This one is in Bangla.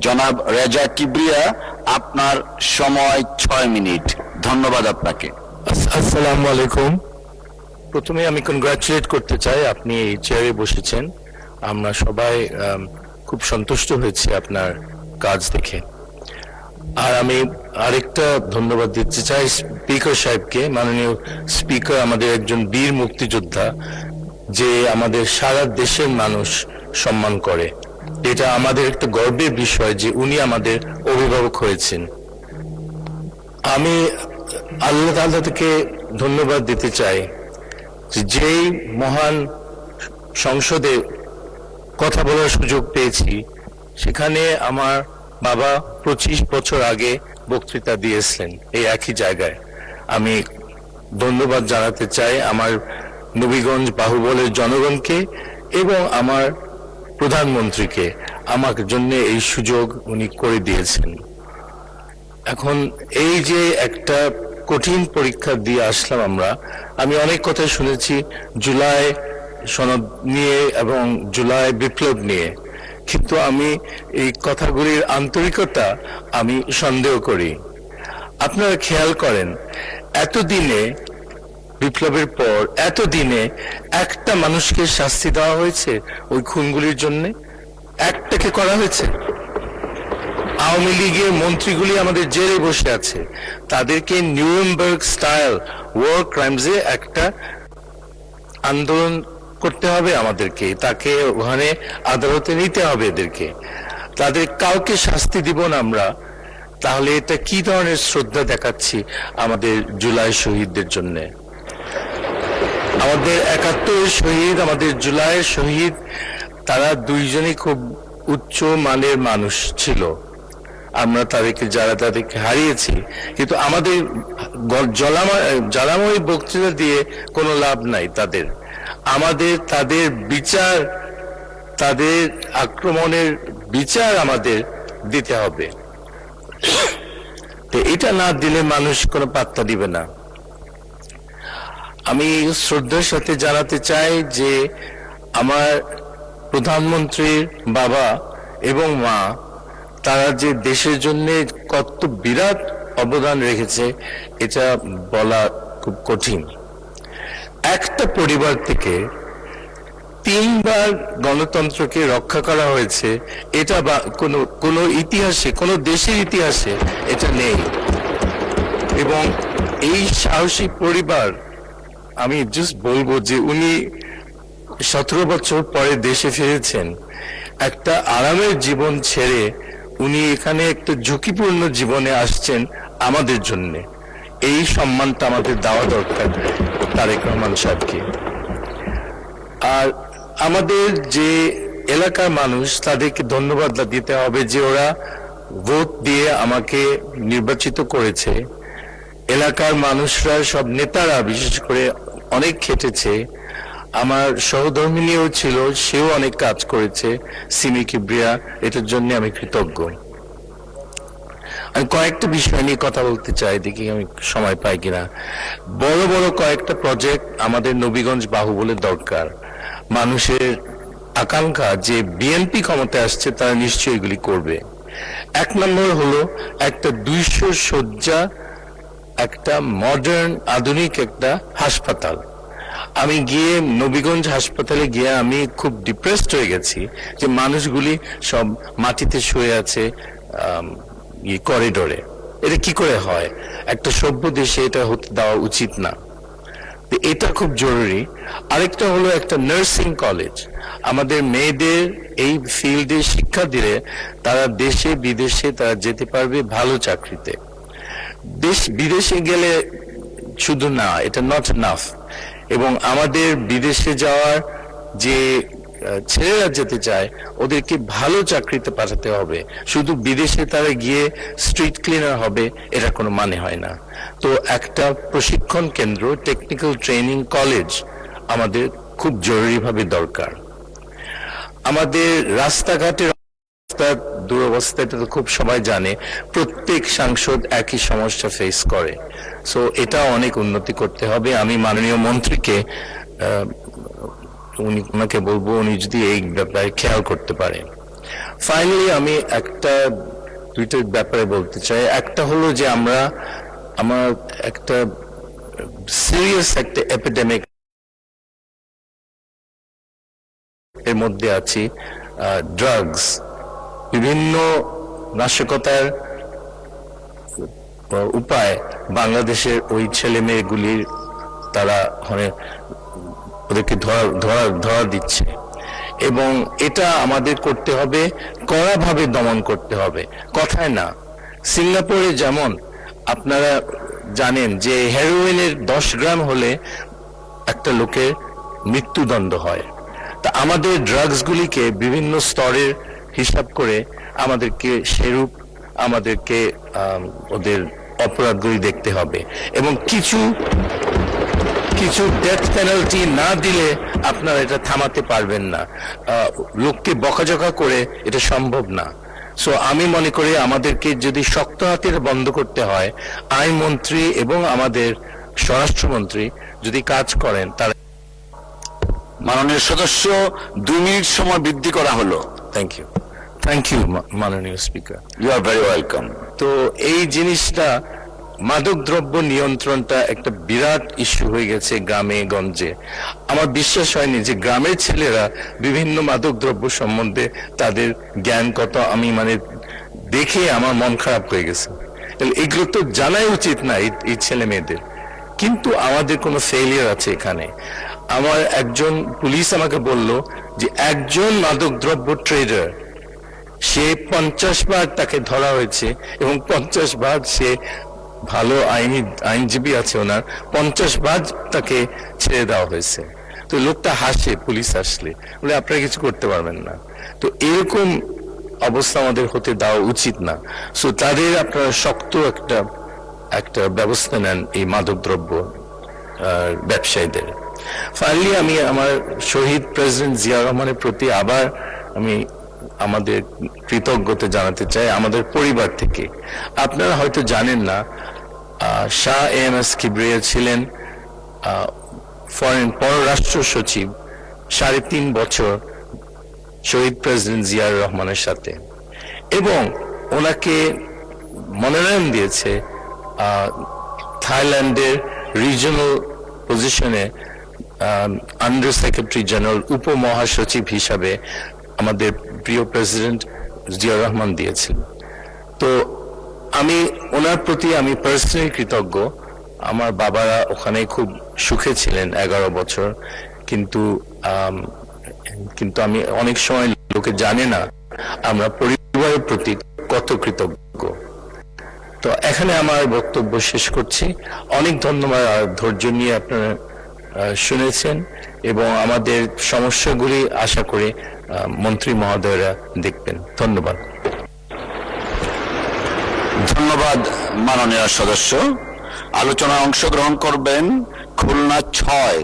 জনাব রেজা কিবরিয়া, আপনার সময় 6 মিনিট। ধন্যবাদ আপনাকে। আসসালামু আলাইকুম। প্রথমে আমি কনগ্রাচুলেট করতে চাই, আপনি এই চেয়ারে বসেছেন। আমরা সবাই খুব সন্তুষ্ট হয়েছি আপনার কাজ দেখে। আর আমি আরেকটা ধন্যবাদ দিতে চাই স্পিকার সাহেবকে, মাননীয় স্পিকার, আমাদের একজন বীর মুক্তিযোদ্ধা, যে আমাদের সারা দেশের মানুষ সম্মান করে। এটা আমাদের একটা গর্বের বিষয় যে উনি আমাদের অভিভাবক হয়েছেন। আমি আল্লাহ তাআলা থেকে ধন্যবাদ দিতে চাই যেই মহান সংসদে কথা বলার সুযোগ পেয়েছি, সেখানে আমার বাবা 25 বছর আগে বক্তৃতা দিয়েছিলেন এই একই জায়গায়। আমি ধন্যবাদ জানাতে চাই আমার নবীগঞ্জ বাহুবলের জনগণকে এবং আমার প্রধানমন্ত্রীকে, আমার জন্য এই সুযোগ উনি করে দিয়েছেন। এখন এই যে একটা কঠিন পরীক্ষা দিয়ে আসলাম আমরা, আমি অনেক কথা শুনেছি জুলাই সনদ নিয়ে এবং জুলাই বিপ্লব নিয়ে, কিন্তু আমি এই কথাগুলির আন্তরিকতা আমি সন্দেহ করি। আপনারা খেয়াল করেন, এতদিনে, বিপ্লবের পর এতদিনে একটা মানুষকে শাস্তি দেওয়া হয়েছে ওই খুনগুলির জন্য? একটাকে করা হয়েছে? আওয়ামী লীগের মন্ত্রীগুলি আমাদের জেলে বসে আছে, তাদেরকে নিউরেমবার্গ স্টাইল ওয়ার ক্রাইমসে একটা আন্দোলন করতে হবে আমাদেরকে, তাকে ওখানে আদালতে নিতে হবে এদেরকে। তাদের কাউকে শাস্তি দিব না আমরা, তাহলে এটা কি ধরনের শ্রদ্ধা দেখাচ্ছি আমাদের জুলাই শহীদদের জন্য? আমাদের 71 শহীদ, আমাদের জুলাইয়ের শহীদ, তারা দুইজনই খুব উচ্চ মানের মানুষ ছিল। আমরা তাদেরকে হারিয়েছি, কিন্তু আমাদের জ্বালাময়ী বক্তৃতা দিয়ে কোনো লাভ নাই। তাদের বিচার, তাদের আক্রমণের বিচার আমাদের দিতে হবে। তো এটা না দিলে মানুষ কোনো পাত্তা দিবে না। আমি শ্রদ্ধার সাথে জানাতে চাই যে আমার প্রধানমন্ত্রীর বাবা এবং মা, তারা যে দেশের জন্য কত বিরাট অবদান রেখেছে এটা বলা খুব কঠিন। একটা পরিবার থেকে 3 বার গণতন্ত্রকে রক্ষা করা হয়েছে, এটা কোনো ইতিহাসে, কোনো দেশের ইতিহাসে এটা নেই। এবং এই সাহসী পরিবার, আমি জাস্ট বলবো যে উনি 17 বছর পরে দেশে ফিরেছেন, একটা আরামের জীবন ছেড়ে উনি এখানে একটা ঝুঁকিপূর্ণ জীবনে আসছেন আমাদের জন্য। এই সম্মানটা আমাদের দেওয়া দরকার তারেক রহমান সাহেবকে। আর আমাদের যে এলাকার মানুষ, তাদেরকে ধন্যবাদ দিতে হবে যে ওরা ভোট দিয়ে আমাকে নির্বাচিত করেছে। এলাকার মানুষরা, সব নেতারা বিশেষ করে অনেক খেটেছে। আমার সহধর্মিনীও ছিল, সেও অনেক কাজ করেছে, সিমি কিবরিয়া, এটার জন্য আমি কৃতজ্ঞ। আমি কয়েকটা বিষয় নিয়ে কথা বলতে চাই, দেখি আমি সময় পাই কিনা। বড় বড় কয়েকটা প্রজেক্ট আমাদের নবীগঞ্জ বাহুবলের দরকার। মানুষের আকাঙ্ক্ষা যে বিএনপি ক্ষমতায় আসছে, তারা নিশ্চয়ই এগুলি করবে। 1 নম্বর হলো একটা 200 শয্যা, একটা মডার্ন আধুনিক একটা হাসপাতাল। আমি গিয়ে নবীগঞ্জ হাসপাতালে গিয়ে আমি খুব ডিপ্রেসড হয়ে গেছি যে মানুষগুলি সব মাটিতে শুয়ে আছে করিডোরে। এটা কি করে হয়? একটা সভ্য দেশে এটা হতে দেওয়া উচিত না। এটা খুব জরুরি। আরেকটা হলো একটা নার্সিং কলেজ। আমাদের মেয়েদের এই ফিল্ডে শিক্ষা দিলে তারা দেশে বিদেশে তারা যেতে পারবে ভালো চাকরিতে। বিদেশে গেলে শুধু না, এটা নট এনাফ। এবং আমাদের বিদেশে যাওয়ার যে ছেলেরা যেতে চায়, ওদেরকে ভালো চাকরিতে পাঠাতে হবে। শুধু বিদেশে তারা গিয়ে স্ট্রিট ক্লিনার হবে, এটা কোনো মানে হয় না। তো একটা প্রশিক্ষণ কেন্দ্র, টেকনিক্যাল ট্রেনিং কলেজ আমাদের খুব জরুরিভাবে দরকার। আমাদের রাস্তাঘাটের দুরবস্থা, এটা তো খুব সবাই জানে। প্রত্যেক সাংসদ একই সমস্যা ফেস করে। সো এটা অনেক উন্নতি করতে হবে। আমি মাননীয় মন্ত্রীকে ওনাকে বলবো, উনি যদি এই ব্যাপারে খেয়াল করতে পারেন। ফাইনালি আমি দুইটা ব্যাপারে বলতে চাই। একটা হলো যে আমার একটা সিরিয়াস একটা এপিডেমিক এর মধ্যে আছি। ড্রাগস, বিভিন্ন নাশকতার উপায় বাংলাদেশের ওই ছেলে মেয়েগুলির তারা ওদেরকে ধরা দিচ্ছে, এবং এটা আমাদের করতে হবে, কড়াভাবে দমন করতে হবে, কথায় না। সিঙ্গাপুরে যেমন আপনারা জানেন যে হেরোইনের 10 গ্রাম হলে একটা লোকের মৃত্যুদণ্ড হয়। তা আমাদের ড্রাগস গুলিকে বিভিন্ন স্তরের হিসাব করে আমাদেরকে আমাদেরকে ওদের অপরাধগুলি দেখতে হবে, এবং কিছু ডেথ পেনাল্টি না দিলে আপনারা এটা থামাতে পারবেন না। লোককে বকাঝকা করে এটা সম্ভব না। সো আমি মনে করি আমাদেরকে যদি শক্ত হাতের বন্ধ করতে হয়, আইনমন্ত্রী এবং আমাদের স্বরাষ্ট্রমন্ত্রী যদি কাজ করেন, তারা। মাননীয় সদস্য, 2 মিনিট সময় বৃদ্ধি করা হলো। থ্যাংক ইউ মাননীয় speaker. You are very welcome. তো এই জিনিসটা, মাদকদ্রব্য নিয়ন্ত্রণটা একটা বিরাট ইস্যু হয়ে গেছে গ্রামে গঞ্জে। আমার বিশ্বাস হয়নি যে গ্রামের ছেলেরা বিভিন্ন মাদকদ্রব্য সম্বন্ধে তাদের জ্ঞান কত, আমি দেখে আমার মন খারাপ হয়ে গেছে। এগুলো তো জানাই উচিত না এই ছেলে মেয়েদের, কিন্তু আমাদের কোনো ফেলিয়ার আছে এখানে। আমার একজন পুলিশ আমাকে বলল যে একজন মাদকদ্রব্য ট্রেডার, সে 50 বার তাকে ধরা হয়েছে, এবং 50 বার সে ভালো আইনজীবী আছে ওনার, 50 বার তাকে ছেড়ে দেওয়া হয়েছে। তো লোকটা হাসে পুলিশ আসলে, বলে আপনারা কিছু করতে পারবেন না। তো এরকম অবস্থা আমাদের হতে দেওয়া উচিত না। সো তাদের আপনারা শক্ত একটা ব্যবস্থা নেন এই মাদকদ্রব্য ব্যবসায়ীদের। ফাইনালি আমি আমার শহীদ প্রেসিডেন্ট জিয়া রহমানের প্রতি আবার আমি আমাদের কৃতজ্ঞতা জানাতে চাই আমাদের পরিবার থেকে। আপনারা হয়তো জানেন না, শাহ এএমএস কিবরিয়া ছিলেন পররাষ্ট্র সচিব 3.5 বছর শহীদ প্রেসিডেন্ট জিয়াউর রহমানের সাথে, এবং ওনাকে মনোনয়ন দিয়েছে থাইল্যান্ডের রিজিওনাল পজিশনে আন্ডার সেক্রেটারি জেনারেল, উপমহাসচিব হিসাবে আমাদের প্রিয় প্রেসিডেন্ট জিয়াউর রহমান দিয়েছেন। তো আমি ওনার প্রতি আমি পার্সোনালি কৃতজ্ঞ। আমার বাবারা ওখানে খুব সুখে ছিলেন 11 বছর, কিন্তু আমি অনেক সময় লোকে জানে না আমরা পরিবারের প্রতি কত কৃতজ্ঞ। তো এখানে আমার বক্তব্য শেষ করছি। অনেক ধন্যবাদ, ধৈর্য নিয়ে আপনারা শুনেছেন, এবং আমাদের সমস্যাগুলি আশা করি মন্ত্রী মহোদয়রা দেখবেন। ধন্যবাদ। ধন্যবাদ মাননীয় সদস্য। আলোচনায় অংশগ্রহণ করবেন খুলনা 6